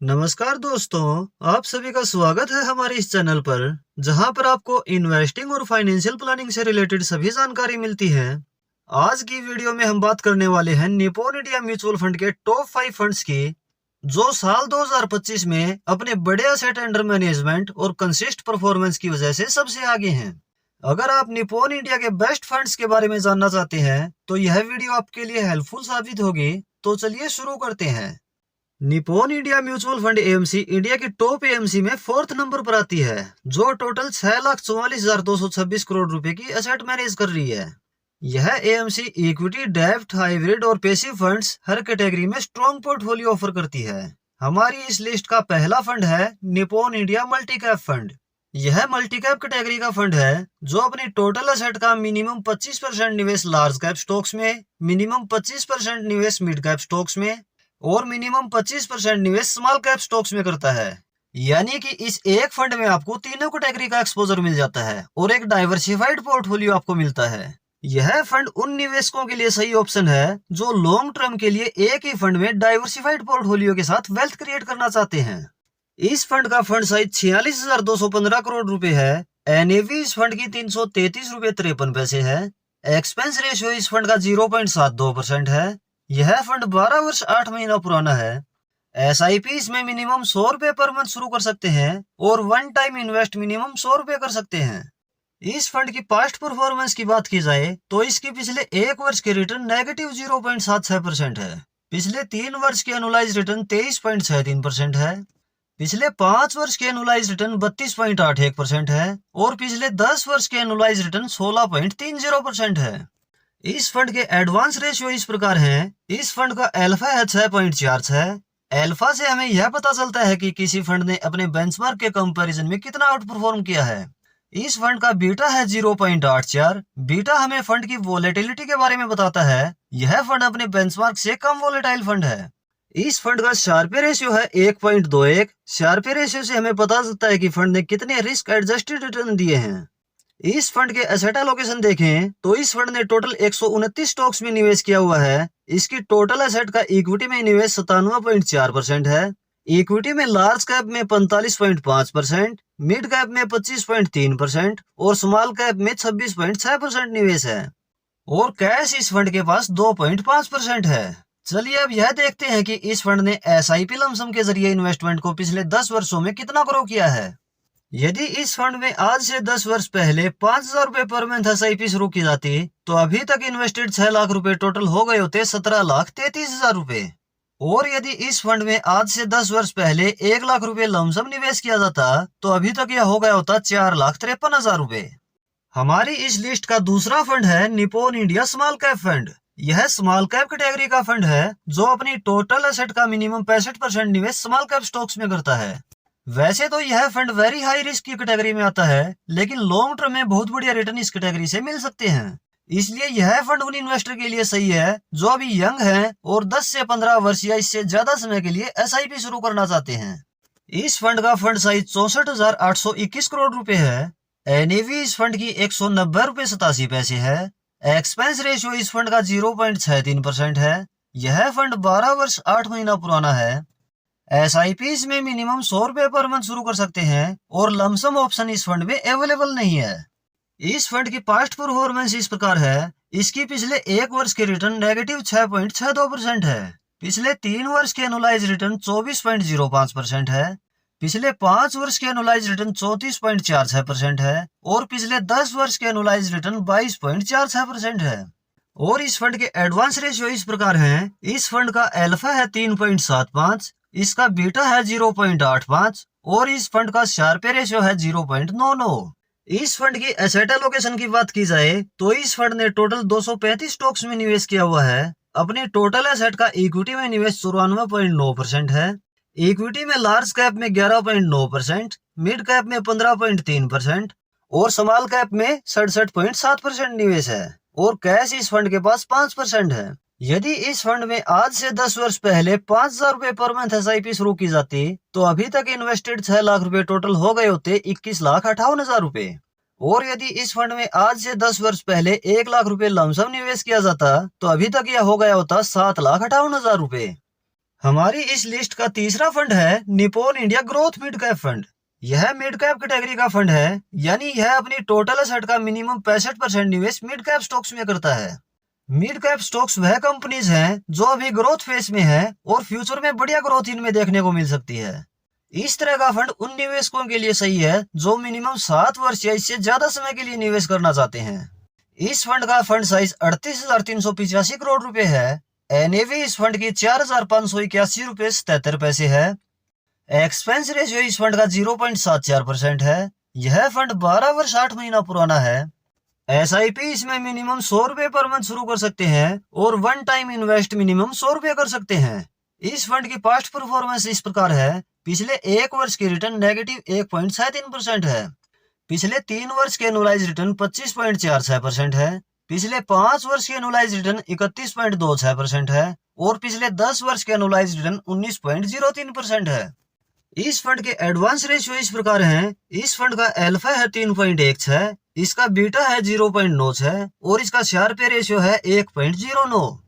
नमस्कार दोस्तों, आप सभी का स्वागत है हमारे इस चैनल पर, जहां पर आपको इन्वेस्टिंग और फाइनेंशियल प्लानिंग से रिलेटेड सभी जानकारी मिलती है। आज की वीडियो में हम बात करने वाले हैं निप्पॉन इंडिया म्यूचुअल फंड के टॉप 5 फंड्स की, जो साल 2025 में अपने बड़े एसेट अंडर मैनेजमेंट और कंसिस्ट परफॉर्मेंस की वजह से सबसे आगे हैं। अगर आप निप्पॉन इंडिया के बेस्ट फंड्स के बारे में जानना चाहते हैं, तो यह वीडियो आपके लिए हेल्पफुल साबित होगी। तो चलिए शुरू करते हैं। Nippon India mutual fund AMC India की टॉप एएमसी में फोर्थ नंबर पर आती है, जो टोटल 6,44,226 करोड़ रुपए की एसेट मैनेज कर रही है। यह एएमसी इक्विटी, डेब्ट, हाइब्रिड और पैसिव फंड्स हर कैटेगरी में स्ट्रॉन्ग पोर्टफोलियो ऑफर करती है। हमारी इस लिस्ट का पहला फंड है Nippon India multi cap fund. यह मल्टी कैप कैटेगरी का फंड है, जो अपनी टोटल एसेट का मिनिमम 25% निवेश लार्ज कैप स्टॉक्स में, मिनिमम 25% निवेश मिड कैप स्टॉक्स में और मिनिमम 25% निवेश स्मॉल कैप स्टॉक्स में करता है। यानी कि इस एक फंड में आपको तीनों कैटेगरी का एक्सपोजर मिल जाता है और एक डाइवर्सिफाइड पोर्टफोलियो आपको मिलता है। यह फंड उन निवेशकों के लिए सही ऑप्शन है जो लॉन्ग टर्म के लिए एक ही फंड में डाइवर्सिफाइड पोर्टफोलियो के साथ वेल्थ क्रिएट करना चाहते हैं। इस फंड का फंड साइज 46,215 करोड़ रुपए है। एनएवी इस फंड की 333 रुपए 53 पैसे है। एक्सपेंस रेशियो इस फंड का 0.72% है। यह फंड 12 वर्ष 8 महीना पुराना है। एसआईपी इसमें मिनिमम 100 रुपए पर मंथ शुरू कर सकते हैं और वन टाइम इन्वेस्ट मिनिमम 100 रुपए कर सकते हैं। इस फंड की पास्ट परफॉर्मेंस की बात की जाए तो इसकी पिछले एक वर्ष के रिटर्न नेगेटिव 0.76% है। पिछले 3 वर्ष के एनुलाइज रिटर्न 23.63% है। पिछले 5 वर्ष के एनुलाइज रिटर्न 32.81% है और पिछले 10 वर्ष के एनुलाइज रिटर्न 16.30% है। इस फंड के एडवांस रेशियो इस प्रकार हैं। इस फंड का अल्फा है 6.46। अल्फा से हमें यह पता चलता है कि किसी फंड ने अपने बेंचमार्क के कंपैरिजन में कितना आउट परफॉर्म किया है। इस फंड का बीटा है 0.84। बीटा हमें फंड की वोलेटिलिटी के बारे में बताता है। यह फंड अपने बेंचमार्क से कम वोलेटाइल फंड है। इस फंड का शार्पे रेशियो है 1.21। शार्पे रेशियो से हमें पता चलता है कि फंड ने कितने रिस्क एडजस्टेड रिटर्न दिए हैं। इस फंड के एसेट एलोकेशन देखें तो इस फंड ने टोटल 129 स्टॉक्स में निवेश किया हुआ है। इसकी टोटल एसेट का इक्विटी में निवेश 97.4% है। इक्विटी में लार्ज कैप में 45.5%, मिड कैप में 25.3% और स्मॉल कैप में 26.6% निवेश है। और कैश इस फंड के पास 2.5% है। चलिए अब यह देखते हैं कि इस फंड ने एसआईपी लमसम के जरिए इन्वेस्टमेंट को पिछले 10 वर्षों में कितना ग्रो किया है। यदि इस फंड में आज से 10 वर्ष पहले 5,000 रुपए पर मंथ एसआईपी शुरू की जाती तो अभी तक इन्वेस्टेड 6 लाख रुपए टोटल हो गए होते 17,33,000 रुपए। और यदि इस फंड में आज से 10 वर्ष पहले 1 लाख रुपए लमसम निवेश किया जाता तो अभी तक यह हो गया होता 4,53,000 रुपए। हमारी इस लिस्ट का दूसरा फंड है Nippon India small cap fund. यह स्मॉल कैप कैटेगरी का फंड है, जो अपनी टोटल एसेट का मिनिमम 65% निवेश स्मॉल कैप स्टॉक्स में करता है। वैसे तो यह फंड वेरी हाई रिस्क की कैटेगरी में आता है, लेकिन लॉन्ग टर्म में बहुत बढ़िया रिटर्न इस कैटेगरी से मिल सकते हैं। इसलिए यह फंड उन इन्वेस्टर के लिए सही है जो अभी यंग हैं और 10 से 15 वर्ष या इससे ज्यादा समय के लिए एसआईपी शुरू करना चाहते हैं। इस फंड का फंड साइज 64,821 करोड़ रुपए है। एनएवी इस फंड की 190 रुपए 87 पैसे है। एक्सपेंस रेशियो इस फंड का 0.63% है। यह फंड 12 वर्ष 8 महीना पुराना है। एसआईपी में मिनिमम 100 रुपए पर मंथ शुरू कर सकते हैं और लमसम ऑप्शन इस फंड में अवेलेबल नहीं है। इस फंड की पास्ट परफॉर्मेंस इस प्रकार है। इसकी पिछले एक वर्ष के रिटर्न नेगेटिव 6.62% है। पिछले 3 वर्ष के एनुलाइज रिटर्न 24.05% है। पिछले 5 वर्ष के एनुलाइज रिटर्न 34.46% है और पिछले 10 वर्ष के एनुलाइज रिटर्न 22.46% है। और इस फंड के एडवांस रेशियो इस प्रकार हैं। इस फंड का अल्फा है 3.75, इसका बीटा है 0.85 और इस फंड का शार्पे रेशियो है 0.99। इस फंड की एसेट एलोकेशन की बात की जाए तो इस फंड ने टोटल 235 स्टॉक्स में निवेश किया हुआ है। अपने टोटल एसेट का इक्विटी में निवेश 94.9% है। इक्विटी में लार्ज कैप में 11.9%, मिड कैप में 15.3% और स्मॉल कैप में 67.7% निवेश है। और कैश इस फंड के पास 5% है। यदि इस फंड में आज से 10 वर्ष पहले 5,000 रुपए पर मंथ एसआईपी शुरू की जाती तो अभी तक इन्वेस्टेड 6 लाख रुपए टोटल हो गए होते 21,58,000 रुपए। और यदि इस फंड में आज से 10 वर्ष पहले 1 लाख रुपए लमसम निवेश किया जाता तो अभी तक यह हो गया होता 7,58,000 रुपए। हमारी इस लिस्ट का तीसरा फंड है Nippon India growth mid cap fund. यह मिड कैप कैटेगरी का फंड है, यानी यह अपनी टोटल एसेट का मिनिमम 65% निवेश मिड कैप स्टॉक्स में करता है। मिड कैप स्टॉक्स वह कंपनीज हैं जो अभी ग्रोथ फेज में है और फ्यूचर में बढ़िया ग्रोथ इनमें देखने को मिल सकती है। इस तरह का फंड उन निवेशकों के लिए सही है जो मिनिमम 7 वर्ष या इससे ज्यादा समय के लिए निवेश करना चाहते हैं। इस फंड का फंड साइज 38,385 करोड़ रुपए है। एनएवी इस फंड की 4,581 रुपए 77 पैसे है। एक्सपेंस रेशियो इस फंड का 0.74% है। यह फंड 12 वर्ष 8 महीना पुराना है। एसआईपी इसमें मिनिमम 100 रुपए पर मंथ शुरू कर सकते हैं और वन टाइम इन्वेस्ट मिनिमम 100 रुपए कर सकते हैं। इस फंड की पास्ट परफॉर्मेंस इस प्रकार है। पिछले 1 वर्ष की रिटर्न नेगेटिव 1.73% है। पिछले 3 वर्ष के एनुअलाइज रिटर्न 25.46% है। पिछले 5 वर्ष के एनुअलाइज रिटर्न 31.26% है और पिछले 10 वर्ष के एनुअलाइज रिटर्न 19.03% है। इस फंड के एडवांस रेशियो इस प्रकार हैं। इस फंड का अल्फा है 3.16, इसका बीटा है 0.96 और इसका शार्प रेशियो है 1.09।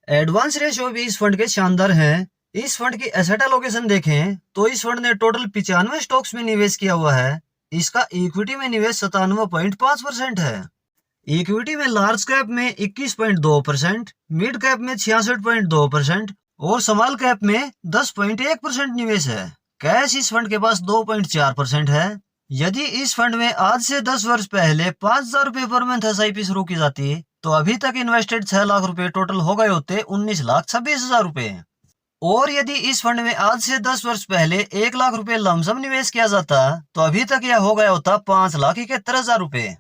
एडवांस रेशियो भी इस फंड के शानदार हैं। इस फंड की एसेट एलोकेशन देखें तो इस फंड ने टोटल 95 स्टॉक्स में निवेश किया हुआ है। इसका इक्विटी में निवेश 97.5% है। इक्विटी में लार्ज कैप में 21.2%, मिड कैप में 66.2% और स्मॉल कैप में 10.1% निवेश है। कैश इस फंड के पास 2.4% है। यदि इस फंड में आज से 10 वर्ष पहले 5,000 रुपए पर मंथ एसआईपी शुरू की जाती तो अभी तक इन्वेस्टेड 6 लाख रुपए टोटल हो गए होते 19,26,000 रुपए। और यदि इस फंड में आज से 10 वर्ष पहले 1 लाख रुपए लमसम निवेश किया जाता तो अभी तक यह हो गया होता 5,71,000 रुपए।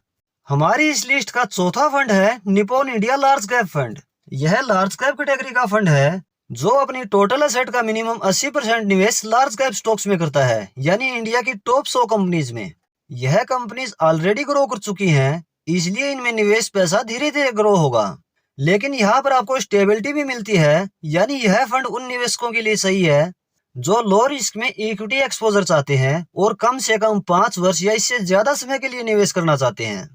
हमारी इस लिस्ट का चौथा फंड है Nippon India large cap fund. यह लार्ज कैप कैटेगरी का फंड है जो अपनी टोटल एसेट का मिनिमम 80% निवेश लार्ज कैप स्टॉक्स में करता है, यानी इंडिया की टॉप 100 कंपनीज में। यह कंपनीज ऑलरेडी ग्रो कर चुकी हैं, इसलिए इनमें निवेश पैसा धीरे धीरे ग्रो होगा। लेकिन यहाँ पर आपको स्टेबिलिटी भी मिलती है, यानी यह फंड उन निवेशकों के लिए सही है जो लो रिस्क में इक्विटी एक्सपोजर चाहते हैं और कम से कम 5 वर्ष या इससे ज्यादा समय के लिए निवेश करना चाहते हैं।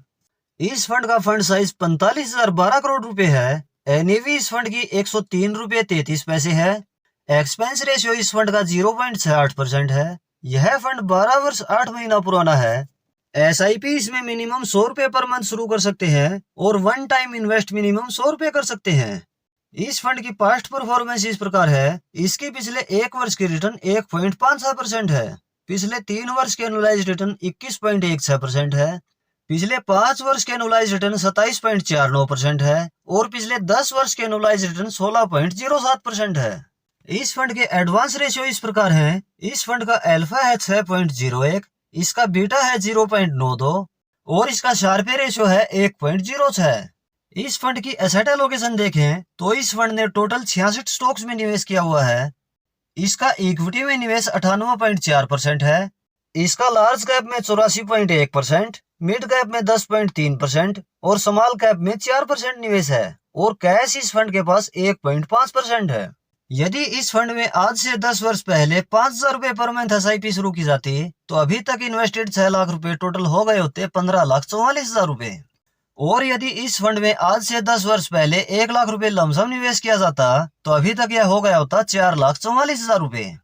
इस फंड का फंड साइज 45,012 करोड़ रुपए है। एनएवी इस फंड की 103 रुपए 33 पैसे है। एक्सपेंस रेशियो इस फंड का 0.68% है। यह फंड 12 वर्ष 8 महीना पुराना है। एसआईपी इसमें मिनिमम 100 रुपए पर मंथ शुरू कर सकते हैं और वन टाइम इन्वेस्ट मिनिमम 100 रुपए कर सकते हैं। इस फंड की पास्ट परफॉर्मेंस इस प्रकार है। इसकी पिछले 1 वर्ष की रिटर्न 1.56% है। पिछले 3 वर्ष के एनुअलाइज रिटर्न 21.16% है। पिछले 5 वर्ष के एनुअलाइज रिटर्न 27.49% है और पिछले 10 वर्ष के एनुअलाइज रिटर्न 16.07% है। इस फंड के एडवांस रेशियो इस प्रकार हैं। इस फंड का अल्फा है 6.01, इसका बीटा है 0.92 और इसका शार्प रेशियो है 1.06। इस फंड की एसेट एलोकेशन देखें तो इस फंड ने टोटल 66 स्टॉक्स में निवेश किया हुआ है। इसका इक्विटी में निवेश 98.4% है। इसका लार्ज कैप में 84.1%, मिड कैप में 10.3% और स्मॉल कैप में 4% निवेश है और कैश इस फंड के पास 1.5% है। यदि इस फंड में आज से 10 वर्ष पहले 5,000 रुपए पर मंथ एसआईपी शुरू की जाती तो अभी तक इन्वेस्टेड 6 लाख रुपए टोटल हो गए होते 15,44,000 रुपए। और यदि इस फंड में आज से 10 वर्ष पहले 1 लाख रुपए लमसम निवेश किया जाता तो अभी तक यह हो गया होता 4,44,000 रुपए।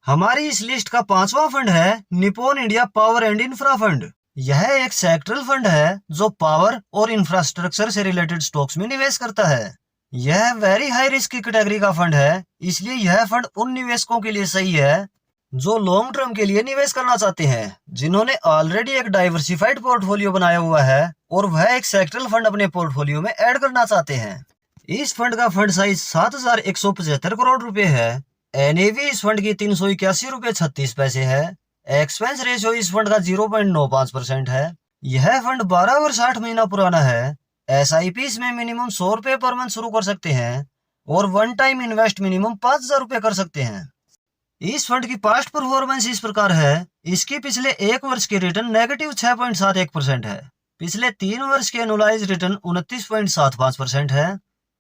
हमारी इस लिस्ट का 5वां फंड है Nippon India power and infra fund. यह एक सेक्टरल फंड है जो पावर और इंफ्रास्ट्रक्चर से रिलेटेड स्टॉक्स में निवेश करता है। यह वेरी हाई रिस्क की कैटेगरी का फंड है, इसलिए यह फंड उन निवेशकों के लिए सही है जो लॉन्ग टर्म के लिए निवेश करना चाहते हैं, जिन्होंने ऑलरेडी एक डाइवर्सिफाइड पोर्टफोलियो बनाया हुआ है और वह एक सेक्टरल फंड अपने पोर्टफोलियो में ऐड करना चाहते हैं। इस फंड का फंड साइज 7,175 करोड़ रुपए है। एनएवी इस फंड की 381 रुपए 36 पैसे है। एक्सपेंस रेशियो इस फंड का 0.95% है। यह फंड 12 वर्ष 8 महीना पुराना है। एसआईपी में मिनिमम 100 रुपए पर मंथ शुरू कर सकते हैं और वन टाइम इन्वेस्ट मिनिमम 5,000 रुपए कर सकते हैं। इस फंड की पास्ट परफॉर्मेंस इस प्रकार है। इसकी पिछले 1 वर्ष की रिटर्न नेगेटिव 6.71% है। पिछले 3 वर्ष के एनुअलाइज रिटर्न 29.75% है।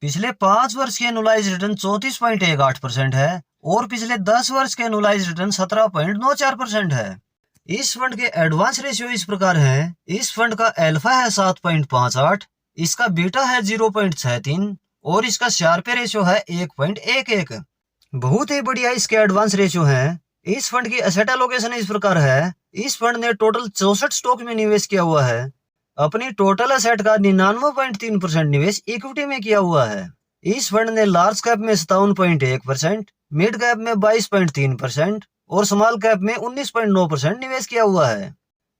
पिछले 5 वर्ष के एनुअलाइज रिटर्न 34.18% है और पिछले 10 वर्ष के एनुअलाइज रिटर्न 17.94% है। इस फंड के एडवांस रेशियो इस प्रकार हैं। इस फंड का अल्फा है 7.58, इसका बीटा है 0.63 और इसका शार्प रेशियो है 1.11। बहुत ही बढ़िया इसके एडवांस रेशियो है। इस फंड की एसेट एलोकेशन इस प्रकार है। इस फंड ने टोटल 64 स्टॉक में निवेश किया हुआ है। अपनी टोटल एसेट का 99.3% निवेश इक्विटी में किया हुआ है। इस फंड ने लार्ज कैप में 57.1%, मिड कैप में 22.3% और स्मॉल कैप में 19.9% निवेश किया हुआ है।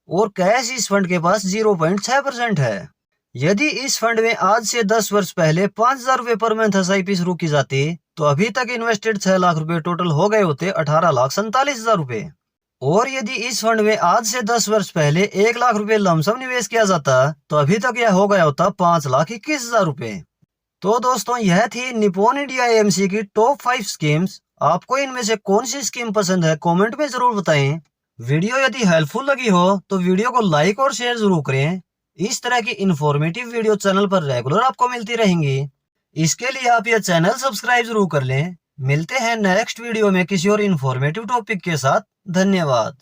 और कैश इस फंड के पास 0.6% है। यदि इस फंड में आज से 10 वर्ष पहले 5,000 रुपए पर मंथ SIP शुरू की जाती तो अभी तक इन्वेस्टेड 6 लाख रुपए टोटल हो गए होते 18,47,000 रुपए। और यदि इस फंड में आज से 10 वर्ष पहले 1 लाख रुपए लमसम निवेश किया जाता तो अभी तक यह हो गया होता 5,21,000 रुपए। तो दोस्तों यह थी निप्पॉन इंडिया AMC की टॉप 5 स्कीम्स। आपको इनमें से कौन सी स्कीम पसंद है कमेंट में जरूर बताएं। वीडियो यदि हेल्पफुल लगी हो तो वीडियो को लाइक और शेयर जरूर करें। इस तरह की इंफॉर्मेटिव वीडियो चैनल पर रेगुलर आपको मिलती रहेंगी। इसके लिए आप यह चैनल सब्सक्राइब जरूर कर लें। मिलते हैं नेक्स्ट वीडियो में किसी और इंफॉर्मेटिव टॉपिक के साथ। धन्यवाद।